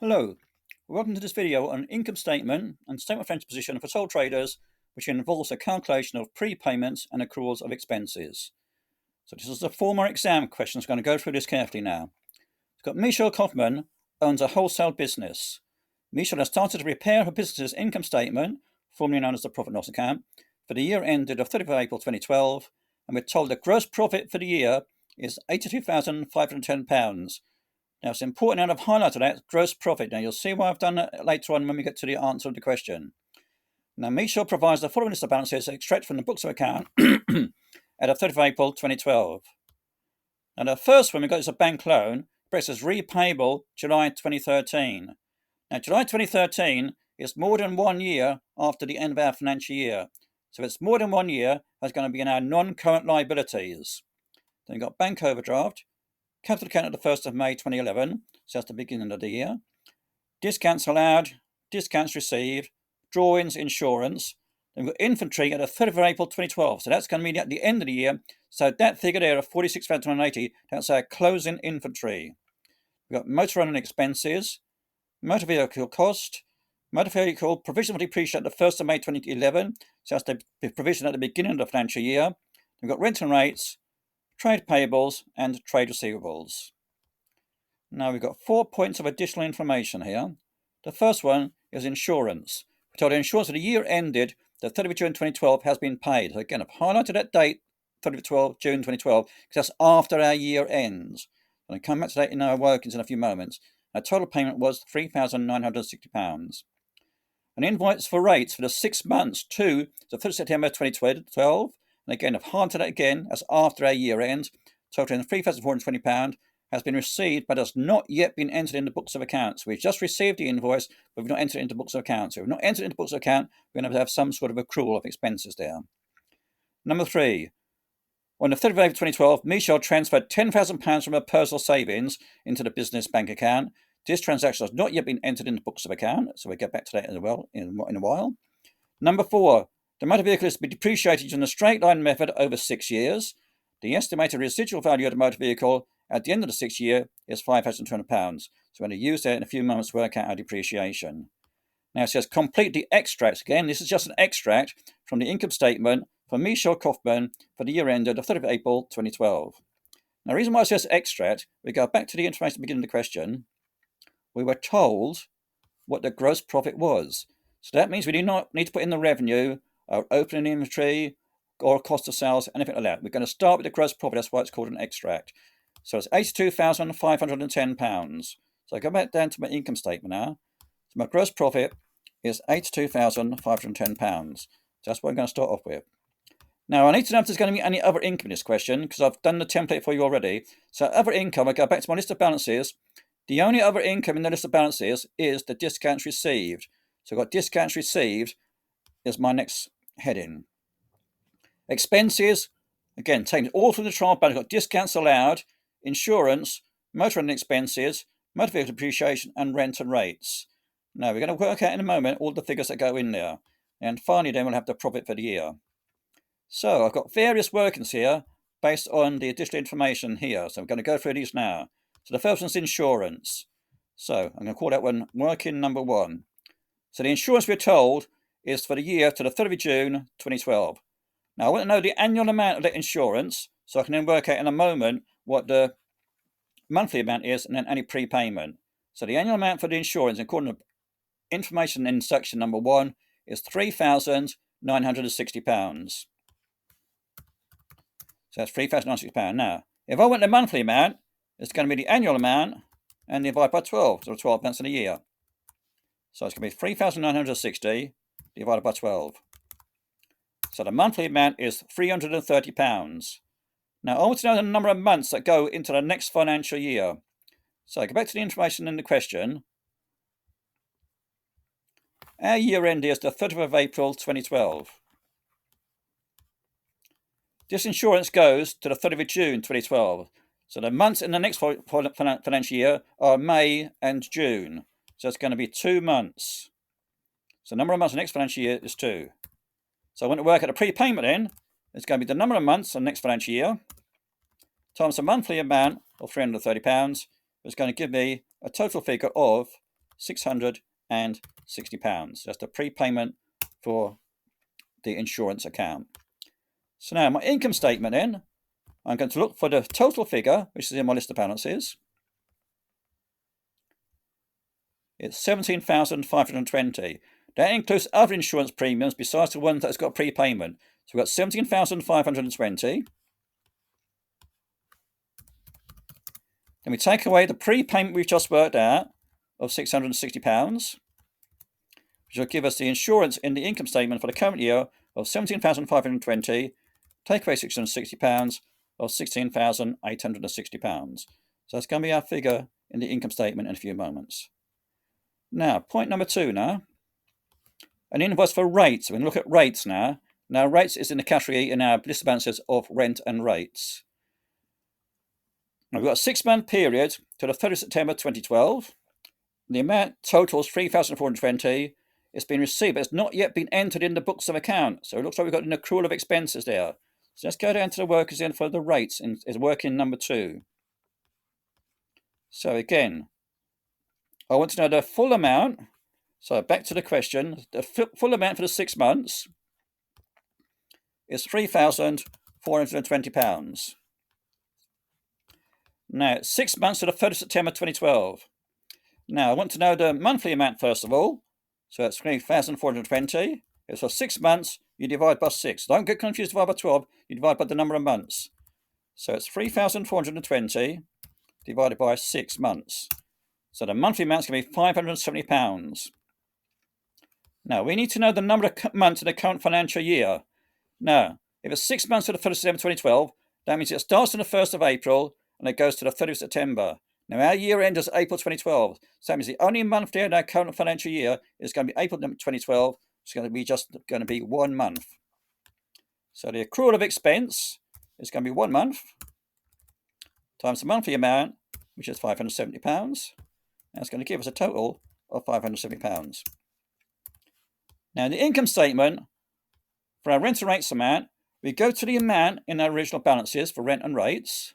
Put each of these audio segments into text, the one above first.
Hello, welcome to this video on income statement and statement of financial position for sole traders, which involves a calculation of prepayments and accruals of expenses. So this is a former exam question, so I'm going to go through this carefully now. It's got Michelle Kaufman owns a wholesale business. Michelle has started to prepare her business's income statement, formerly known as the profit and loss account, for the year ended of 30th of April 2012, and we're told the gross profit for the year is £82,510. Now, it's important, and I've highlighted that, gross profit. Now, you'll see why I've done that later on when we get to the answer of the question. Now, Michelle provides the following list of balances extracted from the books of account at the 30th of April 2012. Now, the first one we got is a bank loan, expressed as repayable July 2013. Now, July 2013 is more than 1 year after the end of our financial year. So if it's more than 1 year, that's going to be in our non-current liabilities. Then we've got bank overdraft, capital account at the 1st of May 2011, so that's the beginning of the year. Discounts allowed, discounts received, drawings, insurance. Then we've got inventory at the 30th of April 2012, so that's going to be at the end of the year. So that figure there of 46,280, that's our closing inventory. We've got motor running expenses, motor vehicle cost, motor vehicle provision for depreciation at the 1st of May 2011, so that's the provision at the beginning of the financial year. We've got rental rates, trade payables and trade receivables. Now we've got 4 points of additional information here. The first one is insurance. We're told the insurance for the year ended the 30th of June 2012 has been paid. So again, I've highlighted that date, 30th of June 2012, because that's after our year ends. I'll come back to that in our workings in a few moments. Our total payment was £3,960. An invoice for rates for the 6 months to the 3rd of September 2012. And again, I've highlighted that again, as after our year end, totaling £3,420, has been received but has not yet been entered in the books of accounts. We've just received the invoice, but we've not entered it into books of accounts. So if we've not entered it into books of account, we're going to have some sort of accrual of expenses there. Number 3. On the 3rd of April 2012, Michelle transferred £10,000 from her personal savings into the business bank account. This transaction has not yet been entered in the books of account, so we'll get back to that as well in a while. Number 4. The motor vehicle is to be depreciated using the straight line method over 6 years. The estimated residual value of the motor vehicle at the end of the 6th year is £5,200. So we're going to use that in a few moments to work out our depreciation. Now it says complete the extracts. Again, this is just an extract from the income statement for Michelle Kaufman for the year ended the 30th of April 2012. Now the reason why it says extract, we go back to the information at the beginning of the question. We were told what the gross profit was. So that means we do not need to put in the revenue, our opening inventory, or cost of sales, anything like that. We're going to start with the gross profit. That's why it's called an extract. So it's £82,510. So I go back down to my income statement now. So my gross profit is £82,510. So that's what I'm going to start off with. Now I need to know if there's going to be any other income in this question, because I've done the template for you already. So other income, I go back to my list of balances. The only other income in the list of balances is the discounts received. So I've got discounts received is my next heading. Expenses, again, taking it all through the trial balance. I've got discounts allowed, insurance, motor running expenses, motor vehicle depreciation, and rent and rates. Now, we're going to work out in a moment all the figures that go in there. And finally, then we'll have the profit for the year. So I've got various workings here based on the additional information here. So I'm going to go through these now. So the first one's insurance. So I'm going to call that one working number 1. So the insurance we're told is for the year to the 3rd of June 2012. Now I want to know the annual amount of that insurance, so I can then work out in a moment what the monthly amount is and then any prepayment. So the annual amount for the insurance, according to information in section number 1, is £3,960. So that's £3,960. Now, if I want the monthly amount, it's going to be the annual amount and divide by 12, so 12 months in a year. So it's going to be 3,960 divided by 12. So the monthly amount is £330. Now I want to know the number of months that go into the next financial year. So I go back to the information in the question. Our year end is the 30th of April 2012. This insurance goes to the 30th of June 2012. So the months in the next financial year are May and June. So it's going to be 2 months. So the number of months in the next financial year is 2. So I want to work out a prepayment in. It's going to be the number of months in the next financial year times the monthly amount of £330. It's going to give me a total figure of £660. That's the prepayment for the insurance account. So now my income statement then, I'm going to look for the total figure, which is in my list of balances. It's 17,520. That includes other insurance premiums besides the one that's got prepayment. So we've got 17,520. Then we take away the prepayment we've just worked out of £660, which will give us the insurance in the income statement for the current year of 17,520. Take away £660 of £16,860. So that's going to be our figure in the income statement in a few moments. Now, point number 2 now. An invoice for rates. We're going to look at rates now. Now, rates is in the category in our list of balances of rent and rates. Now, we've got a 6-month period to the 30th of September 2012. The amount totals 3,420. It's been received, but it's not yet been entered in the books of account. So it looks like we've got an accrual of expenses there. So let's go down to the workers in for the rates in working number 2. So again, I want to know the full amount. So back to the question, the full amount for the 6 months is £3,420. Now, 6 months to the 3rd of September 2012. Now, I want to know the monthly amount first of all. So that's 3,420. It's for 6 months, you divide by 6. Don't get confused, divide by 12, you divide by the number of months. So it's 3,420 divided by 6 months. So the monthly amount is going to be £570. Now, we need to know the number of months in the current financial year. Now, if it's 6 months to the 1st of September 2012, that means it starts on the 1st of April and it goes to the 30th of September. Now, our year end is April 2012. So that means the only month there in our current financial year is going to be April 2012. It's going to be just 1 month. So the accrual of expense is going to be 1 month times the monthly amount, which is £570. That's going to give us a total of £570. Now, in the income statement, for our rent and rates amount, we go to the amount in our original balances for rent and rates.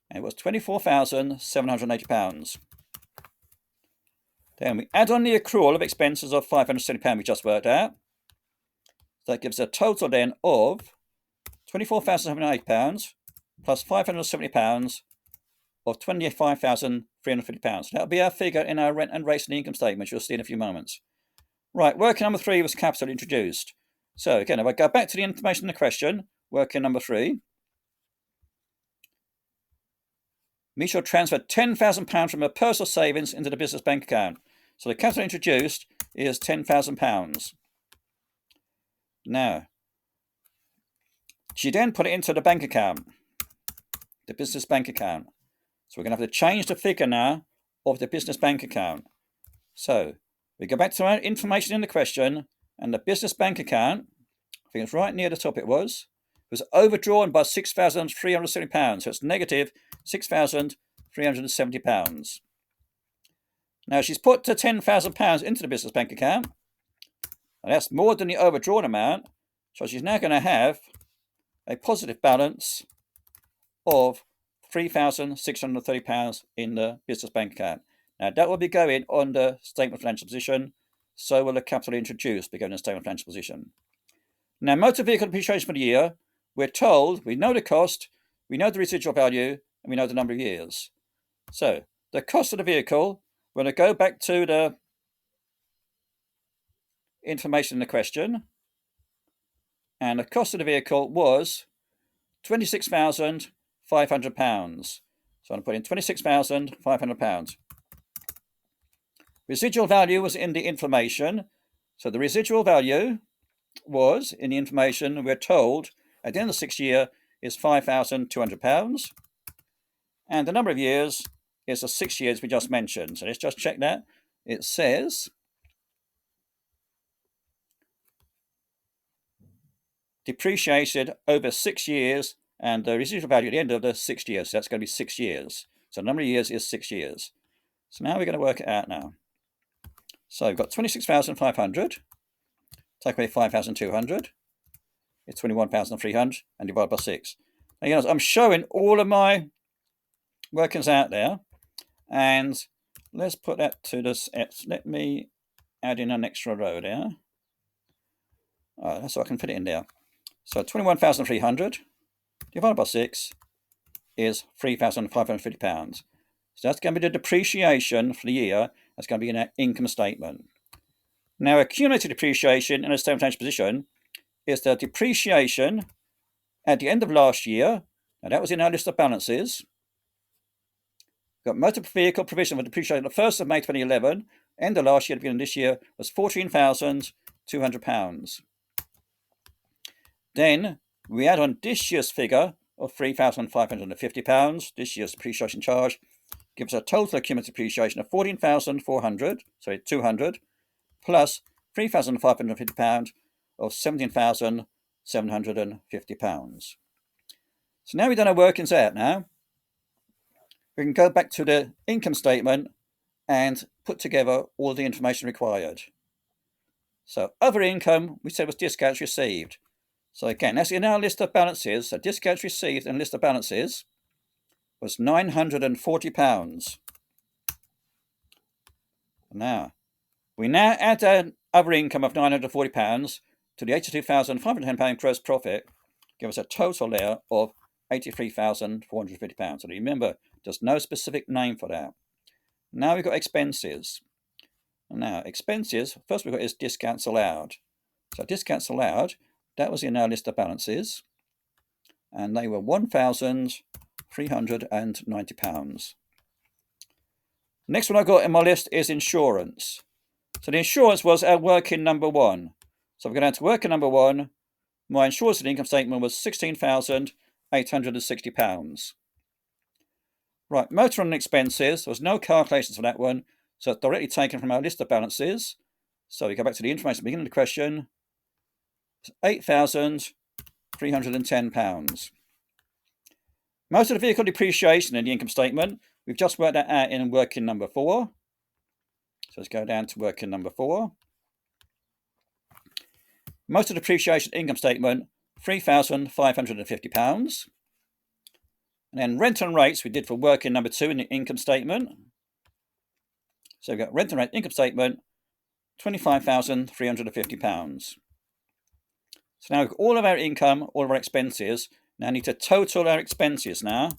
And it was £24,780. Then we add on the accrual of expenses of £570 we just worked out. So that gives a total then of £24,780 plus £570 of £25,350. That'll be our figure in our rent and rates and income statement, you'll see in a few moments. Right, working number 3 was capital introduced. So again, if I go back to the information in the question, working number 3, we shall transfer £10,000 from her personal savings into the business bank account. So the capital introduced is £10,000. Now, she then put it into the bank account, the business bank account. So we're going to have to change the figure now of the business bank account. So we go back to our information in the question, and the business bank account, I think it's right near the top it was overdrawn by £6,370. So it's negative £6,370. Now she's put the £10,000 into the business bank account, and that's more than the overdrawn amount. So she's now going to have a positive balance of £3,630 in the business bank account. Now that will be going on the statement of financial position. So will the capital introduced be going in the statement of financial position. Now, motor vehicle depreciation for the year, we're told we know the cost, we know the residual value, and we know the number of years. So the cost of the vehicle, we're going to go back to the information in the question, and the cost of the vehicle was £26,500. So I'm putting £26,500. Residual value was in the information. So the residual value was in the information we're told at the end of the 6th year is £5,200. And the number of years is the 6 years we just mentioned. So let's just check that. It says depreciated over 6 years, and the residual value at the end of the 6 years. So that's going to be 6 years. So the number of years is 6 years. So now we're going to work it out now. So we've got 26,500. Take away 5,200. It's 21,300 and divide by 6. Now, I'm showing all of my workings out there. And let's put that to this. Let me add in an extra row there. So I can fit it in there. So 21,300 divided by 6 is £3,550. So that's going to be the depreciation for the year. That's going to be in our income statement. Now, accumulated depreciation in a statement of financial position is the depreciation at the end of last year. Now, that was in our list of balances. We've got motor vehicle provision for depreciation on the 1st of May 2011. End of last year, the beginning of this year, was £14,200. Then we add on this year's figure of £3,550. This year's depreciation charge gives a total accumulated depreciation of £200 plus £3,550 of £17,750. So now we've done our workings out now, we can go back to the income statement and put together all the information required. So other income, we said, was discounts received. So again, that's in our list of balances. So discounts received in list of balances was £940. Now, we now add an other income of £940 to the £82,510 gross profit, give us a total there of £83,450. So remember, there's no specific name for that. Now we've got expenses. Now, expenses, first we've got is discounts allowed. So discounts allowed, that was in our list of balances, and they were £1,390. Next one I got in my list is insurance. So the insurance was our working number one. So we're going to working number one. My insurance and income statement was £16,860. Right, motor and expenses. There was no calculations for that one, so it's directly taken from our list of balances. So we go back to the information at the beginning of the question. It's £8,310. Most of the vehicle depreciation in the income statement, we've just worked that out in working number 4. So let's go down to working number 4. Most of the depreciation income statement, £3,550. And then rent and rates we did for working number 2 in the income statement. So we've got rent and rate income statement, £25,350. So now we've got all of our income, all of our expenses. Now I need to total our expenses now.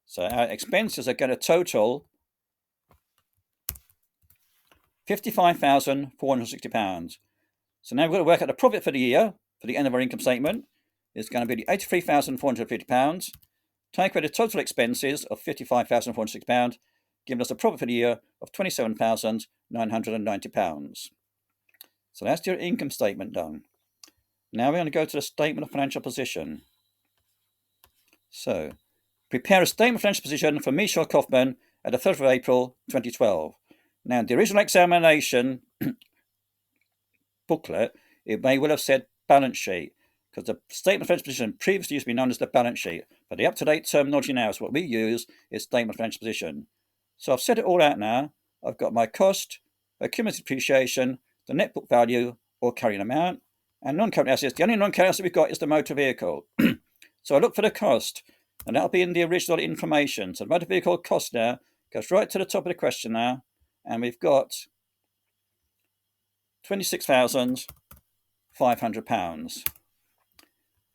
So our expenses are going to total £55,460. So now we've got to work out the profit for the year, for the end of our income statement. It's going to be the £83,450. Take away the total expenses of £55,460, giving us a profit for the year of £27,990. So that's your income statement done. Now we're going to go to the statement of financial position. So, prepare a statement of financial position for Michel Kaufman at the 3rd of April 2012. Now, the original examination booklet, it may well have said balance sheet, because the statement of financial position previously used to be known as the balance sheet, but the up-to-date terminology now is what we use is statement of financial position. So I've set it all out now. I've got my cost, accumulated depreciation, the net book value or carrying amount, and non-current assets. The only non-current asset we've got is the motor vehicle. So I look for the cost, and that'll be in the original information. So the motor vehicle cost now goes right to the top of the question now, and we've got £26,500.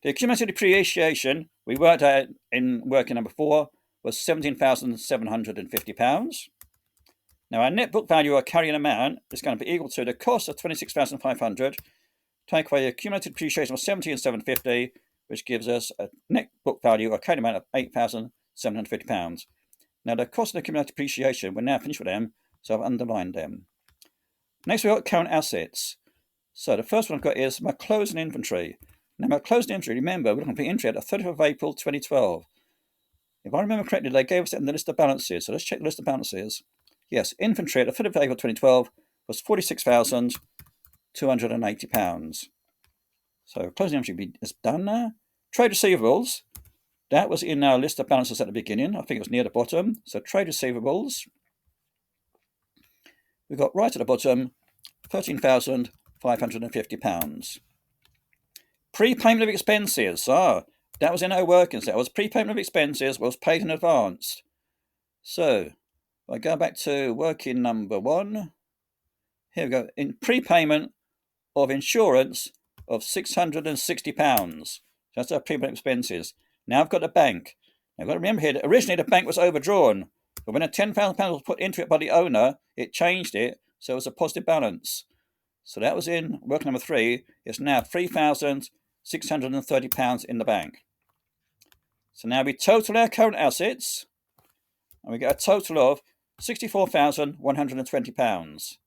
The accumulated depreciation we worked out in working number 4 was £17,750. Now our net book value or carrying amount is going to be equal to the cost of £26,500, take away the accumulated depreciation of £17,750, which gives us a net book value or carrying amount of £8,750. Now the cost of accumulated depreciation, we're now finished with them, so I've underlined them. Next we've got current assets. So the first one I've got is my closing inventory. Now my closing inventory, remember, we're looking for entry at the 30th of April 2012. If I remember correctly, they gave us it in the list of balances. So let's check the list of balances. Yes, inventory at the 30th of April 2012 was £46,280. So closing inventory is done now. Trade receivables, that was in our list of balances at the beginning. I think it was near the bottom. So trade receivables, we've got right at the bottom, £13,550. Prepayment of expenses. That was in our workings. That was prepayment of expenses was paid in advance. So If I go back to working number 1, here we go. In prepayment of insurance of £660. That's our prepayment expenses. Now I've got the bank. Now I've got to remember here that originally the bank was overdrawn, but when a £10,000 was put into it by the owner, it changed it, so it was a positive balance. So that was in work number 3. It's now £3,630 in the bank. So now we total our current assets, and we get a total of £64,120.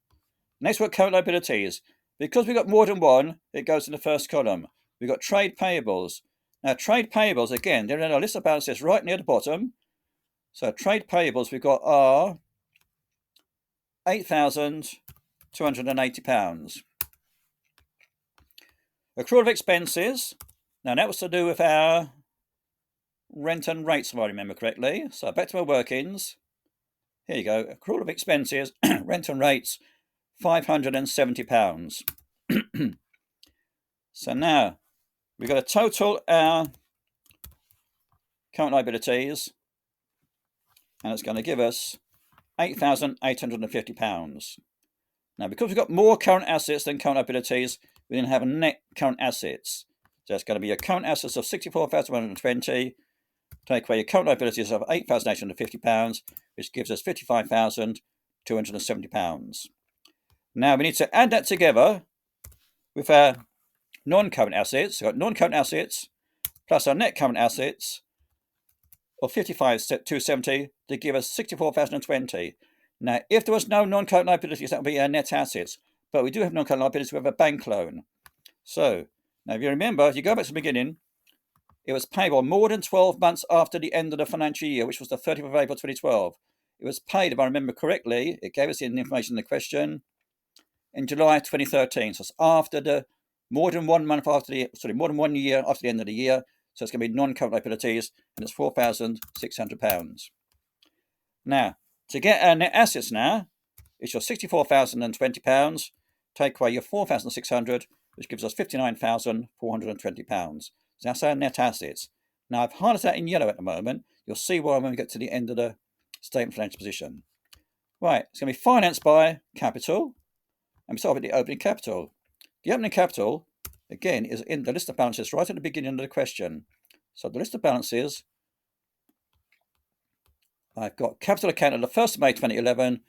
Next, we've got current liabilities. Because we've got more than one, it goes in the first column. We've got trade payables. Now, trade payables, again, they're in our list of balances right near the bottom. So, trade payables we've got are £8,280. Accrual of expenses. Now, that was to do with our rent and rates, if I remember correctly. So, back to my workings. Here you go. Accrual of expenses, rent and rates, £570. So now we've got to total our current liabilities, and it's going to give us £8,850. Now, because we've got more current assets than current liabilities, we then have net current assets. So it's going to be your current assets of £64,120, take away your current liabilities of £8,850, which gives us £55,270. Now we need to add that together with our non-current assets. So we've got non-current assets plus our net current assets of £55,270 to give us £64,020. Now, if there was no non-current liabilities, that would be our net assets. But we do have non-current liabilities. We have a bank loan. So now, if you remember, if you go back to the beginning, it was payable more than 12 months after the end of the financial year, which was the 30th of April 2012. It was paid, if I remember correctly, it gave us the information in the question, in July 2013. So it's after more than 1 month after more than 1 year after the end of the year. So it's going to be non-current liabilities, and it's £4,600. Now, to get our net assets now, it's your £64,020, take away your £4,600, which gives us £59,420. So that's our net assets. Now, I've highlighted that in yellow at the moment. You'll see why when we get to the end of the statement of financial position. Right, it's going to be financed by capital, and we start with the opening capital. The opening capital, again, is in the list of balances right at the beginning of the question. So the list of balances, I've got capital account on the 1st of May 2011,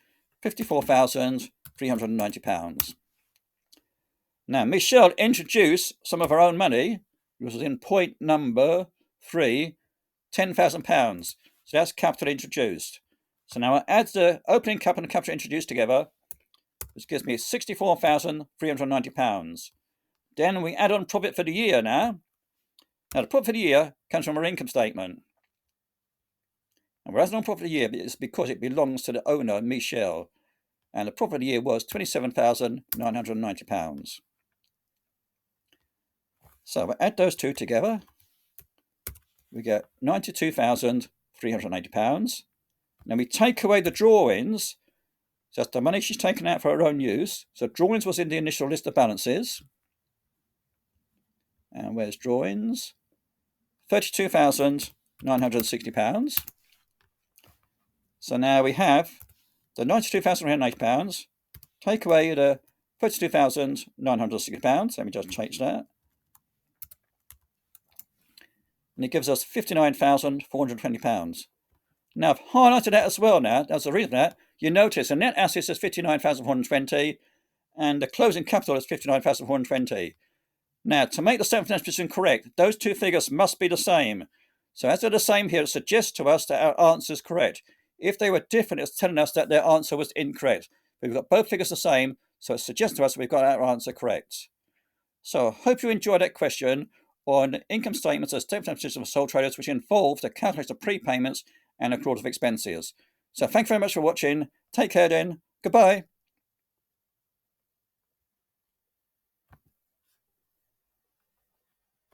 £54,390. Now, Michelle introduced some of her own money, which was in point number 3, £10,000. So that's capital introduced. So now I add the opening capital and capital introduced together, which gives me £64,390. Then we add on profit for the year now. Now, the profit for the year comes from our income statement. And we're adding on profit for the year it's because it belongs to the owner, Michelle. And the profit of the year was £27,990. So we add those two together. We get £92,380. Then we take away the drawings. So that's the money she's taken out for her own use. So drawings was in the initial list of balances. And where's drawings? £32,960. So now we have the £92,380, take away the £32,960. Let me just change that. And it gives us £59,420. Now I've highlighted that as well now. That's the reason for that. You notice the net assets is £59,420 and the closing capital is £59,420. Now, to make the statement of financial position correct, those two figures must be the same. So as they're the same here, it suggests to us that our answer is correct. If they were different, it's telling us that their answer was incorrect. But we've got both figures the same, so it suggests to us that we've got our answer correct. So I hope you enjoyed that question on income statements as statement of financial position for sole traders, which involved the calculation of prepayments and accruals of expenses. So thank you very much for watching. Take care then. Goodbye.